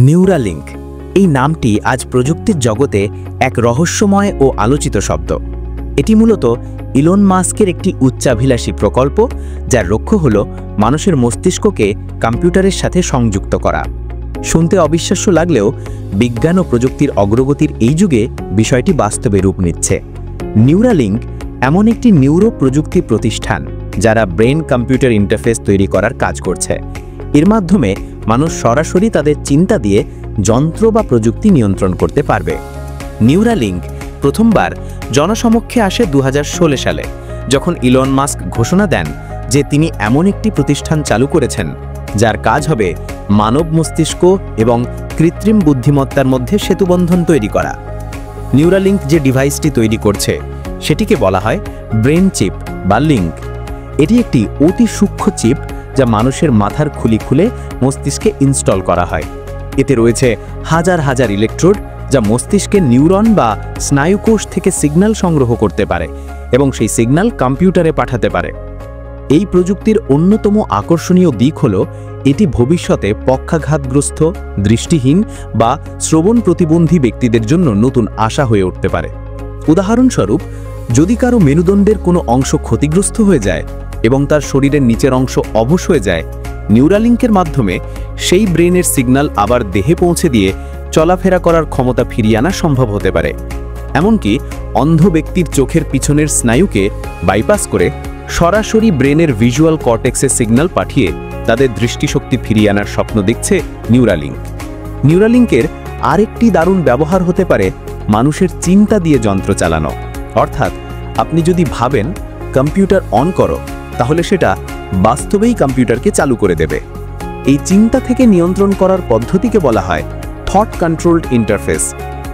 Neuralink এই নামটি আজ প্রযুক্তির জগতে এক রহস্যময় ও আলোচিত শব্দ। এটি মূলত ইলন মাস্কের একটি উচ্চাভিলাষী প্রকল্প, যার লক্ষ্য হল মানুষের মস্তিষ্ককে কম্পিউটারের সাথে সংযুক্ত করা। শুনতে অবিশ্বাস্য লাগলেও বিজ্ঞান ও প্রযুক্তির অগ্রগতির এই যুগে বিষয়টি বাস্তবে রূপ নিচ্ছে। নিউরালিঙ্ক এমন একটি নিউরো প্রযুক্তি প্রতিষ্ঠান যারা ব্রেন কম্পিউটার ইন্টারফেস তৈরি করার কাজ করছে। এর মাধ্যমে মানুষ সরাসরি তাদের চিন্তা দিয়ে যন্ত্র বা প্রযুক্তি নিয়ন্ত্রণ করতে পারবে। নিউরালিঙ্ক প্রথমবার জনসমক্ষে আসে 2016 সালে, যখন ইলন মাস্ক ঘোষণা দেন যে তিনি এমন একটি প্রতিষ্ঠান চালু করেছেন যার কাজ হবে মানব মস্তিষ্ক এবং কৃত্রিম বুদ্ধিমত্তার মধ্যে সেতুবন্ধন তৈরি করা। নিউরালিঙ্ক যে ডিভাইসটি তৈরি করছে সেটিকে বলা হয় ব্রেন চিপ বা লিঙ্ক। এটি একটি অতি সূক্ষ্ম চিপ যা মানুষের মাথার খুলি খুলে মস্তিষ্কে ইনস্টল করা হয়। এতে রয়েছে হাজার হাজার ইলেকট্রোড যা মস্তিষ্কের নিউরন বা স্নায়ুকোষ থেকে সিগন্যাল সংগ্রহ করতে পারে এবং সেই সিগন্যাল কম্পিউটারে পাঠাতে পারে। এই প্রযুক্তির অন্যতম আকর্ষণীয় দিক হল এটি ভবিষ্যতে পক্ষাঘাতগ্রস্ত, দৃষ্টিহীন বা শ্রবণ প্রতিবন্ধী ব্যক্তিদের জন্য নতুন আশা হয়ে উঠতে পারে। উদাহরণস্বরূপ, যদি কারো মেরুদণ্ডের কোনো অংশ ক্ষতিগ্রস্ত হয়ে যায় এবং তার শরীরের নিচের অংশ অবশ হয়ে যায়, নিউরালিঙ্কের মাধ্যমে সেই ব্রেনের সিগন্যাল আবার দেহে পৌঁছে দিয়ে চলাফেরা করার ক্ষমতা ফিরিয়ে আনা সম্ভব হতে পারে। এমনকি অন্ধ ব্যক্তির চোখের পিছনের স্নায়ুকে বাইপাস করে সরাসরি ব্রেনের ভিজুয়াল কর্টেক্সে সিগন্যাল পাঠিয়ে তাদের দৃষ্টিশক্তি ফিরিয়ে আনার স্বপ্ন দেখছে নিউরালিঙ্ক। নিউরালিঙ্কের আরেকটি দারুণ ব্যবহার হতে পারে মানুষের চিন্তা দিয়ে যন্ত্র চালানো। অর্থাৎ আপনি যদি ভাবেন কম্পিউটার অন করো, তাহলে সেটা বাস্তবেই কম্পিউটারকে চালু করে দেবে। এই চিন্তা থেকে নিয়ন্ত্রণ করার পদ্ধতিকে বলা হয় থট কন্ট্রোলড ইন্টারফেস।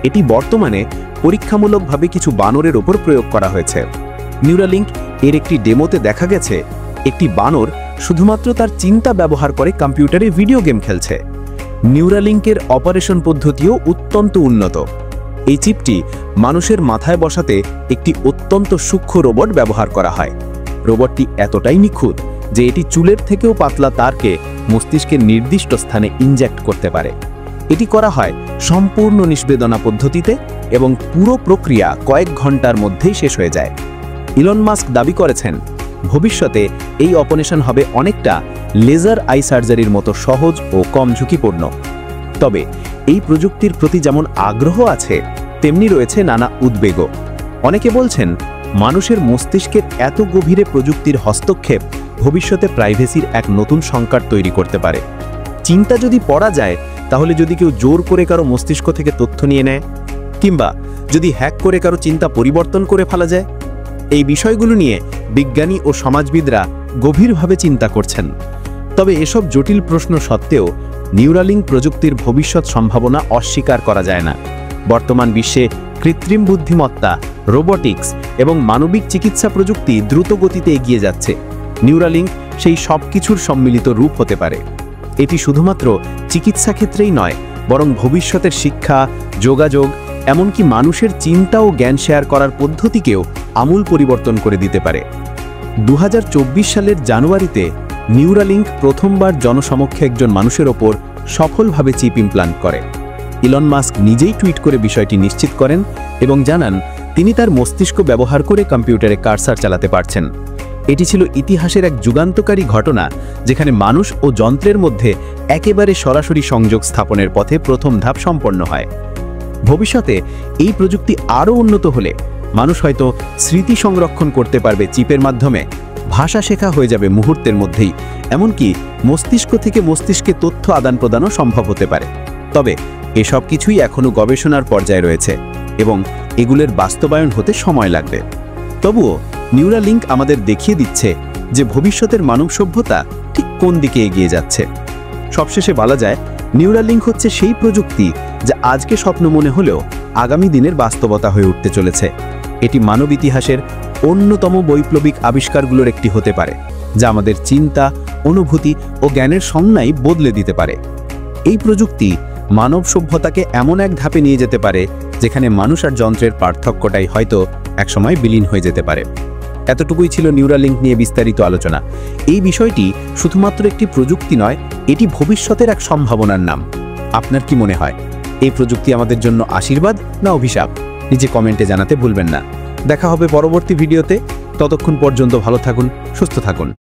এটি বর্তমানে পরীক্ষামূলকভাবে কিছু বানরের ওপর প্রয়োগ করা হয়েছে। নিউরালিঙ্ক এর একটি ডেমোতে দেখা গেছে একটি বানর শুধুমাত্র তার চিন্তা ব্যবহার করে কম্পিউটারে ভিডিও গেম খেলছে। নিউরালিঙ্কের অপারেশন পদ্ধতিও অত্যন্ত উন্নত। এই চিপটি মানুষের মাথায় বসাতে একটি অত্যন্ত সূক্ষ্ম রোবট ব্যবহার করা হয়। রোবটটি এতটাই নিখুঁত যে এটি চুলের থেকেও পাতলা তারকে মস্তিষ্কের নির্দিষ্ট স্থানে ইনজেক্ট করতে পারে। এটি করা হয় সম্পূর্ণ নিষ্বেদনা পদ্ধতিতে এবং পুরো প্রক্রিয়া কয়েক ঘন্টার মধ্যেই শেষ হয়ে যায়। ইলন মাস্ক দাবি করেছেন ভবিষ্যতে এই অপারেশন হবে অনেকটা লেজার আই সার্জারির মতো সহজ ও কম ঝুঁকিপূর্ণ। তবে এই প্রযুক্তির প্রতি যেমন আগ্রহ আছে, তেমনি রয়েছে নানা উদ্বেগও। অনেকে বলছেন মানুষের মস্তিষ্কের এত গভীরে প্রযুক্তির হস্তক্ষেপ ভবিষ্যতে প্রাইভেসির এক নতুন সংকট তৈরি করতে পারে। চিন্তা যদি পড়া যায়, তাহলে যদি কেউ জোর করে কারো মস্তিষ্ক থেকে তথ্য নিয়ে নেয়, কিংবা যদি হ্যাক করে কারো চিন্তা পরিবর্তন করে ফেলা যায়, এই বিষয়গুলো নিয়ে বিজ্ঞানী ও সমাজবিদরা গভীরভাবে চিন্তা করছেন। তবে এসব জটিল প্রশ্ন সত্ত্বেও নিউরালিঙ্ক প্রযুক্তির ভবিষ্যৎ সম্ভাবনা অস্বীকার করা যায় না। বর্তমান বিশ্বে কৃত্রিম বুদ্ধিমত্তা, রোবোটিক্স এবং মানবিক চিকিৎসা প্রযুক্তি দ্রুত গতিতে এগিয়ে যাচ্ছে। নিউরালিঙ্ক সেই সব কিছুর সম্মিলিত রূপ হতে পারে। এটি শুধুমাত্র চিকিৎসা ক্ষেত্রেই নয়, বরং ভবিষ্যতের শিক্ষা, যোগাযোগ, এমনকি মানুষের চিন্তা ও জ্ঞান শেয়ার করার পদ্ধতিকেও আমূল পরিবর্তন করে দিতে পারে। 2024 সালের জানুয়ারিতে নিউরালিঙ্ক প্রথমবার জনসমক্ষে একজন মানুষের ওপর সফলভাবে চিপ ইমপ্লান্ট করে। ইলন মাস্ক নিজেই টুইট করে বিষয়টি নিশ্চিত করেন এবং জানান তিনি তার মস্তিষ্ক ব্যবহার করে কম্পিউটারে কার্সার চালাতে পারছেন। এটি ছিল ইতিহাসের এক যুগান্তকারী ঘটনা, যেখানে মানুষ ও যন্ত্রের মধ্যে একেবারে সরাসরি সংযোগ স্থাপনের পথে প্রথম ধাপ সম্পন্ন হয়। ভবিষ্যতে এই প্রযুক্তি আরও উন্নত হলে মানুষ হয়তো স্মৃতি সংরক্ষণ করতে পারবে চিপের মাধ্যমে, ভাষা শেখা হয়ে যাবে মুহূর্তের মধ্যেই, এমনকি মস্তিষ্ক থেকে মস্তিষ্কে তথ্য আদান প্রদানও সম্ভব হতে পারে। তবে এসব কিছুই এখনও গবেষণার পর্যায়ে রয়েছে এবং এগুলোর বাস্তবায়ন হতে সময় লাগবে। তবুও নিউরালিঙ্ক আমাদের দেখিয়ে দিচ্ছে যে ভবিষ্যতের মানব সভ্যতা ঠিক কোন দিকে এগিয়ে যাচ্ছে। সবশেষে বলা যায়, নিউরালিঙ্ক হচ্ছে সেই প্রযুক্তি যা আজকে স্বপ্ন মনে হলেও আগামী দিনের বাস্তবতা হয়ে উঠতে চলেছে। এটি মানব ইতিহাসের অন্যতম বৈপ্লবিক আবিষ্কারগুলোর একটি হতে পারে, যা আমাদের চিন্তা, অনুভূতি ও জ্ঞানের সংজ্ঞাই বদলে দিতে পারে। এই প্রযুক্তি মানব সভ্যতাকে এমন এক ধাপে নিয়ে যেতে পারে যেখানে মানুষ আর যন্ত্রের পার্থক্যটাই হয়তো একসময় বিলীন হয়ে যেতে পারে। এতটুকুই ছিল নিউরালিঙ্ক নিয়ে বিস্তারিত আলোচনা। এই বিষয়টি শুধুমাত্র একটি প্রযুক্তি নয়, এটি ভবিষ্যতের এক সম্ভাবনার নাম। আপনার কি মনে হয় এই প্রযুক্তি আমাদের জন্য আশীর্বাদ না অভিশাপ? নিচে কমেন্টে জানাতে ভুলবেন না। দেখা হবে পরবর্তী ভিডিওতে। ততক্ষণ পর্যন্ত ভালো থাকুন, সুস্থ থাকুন।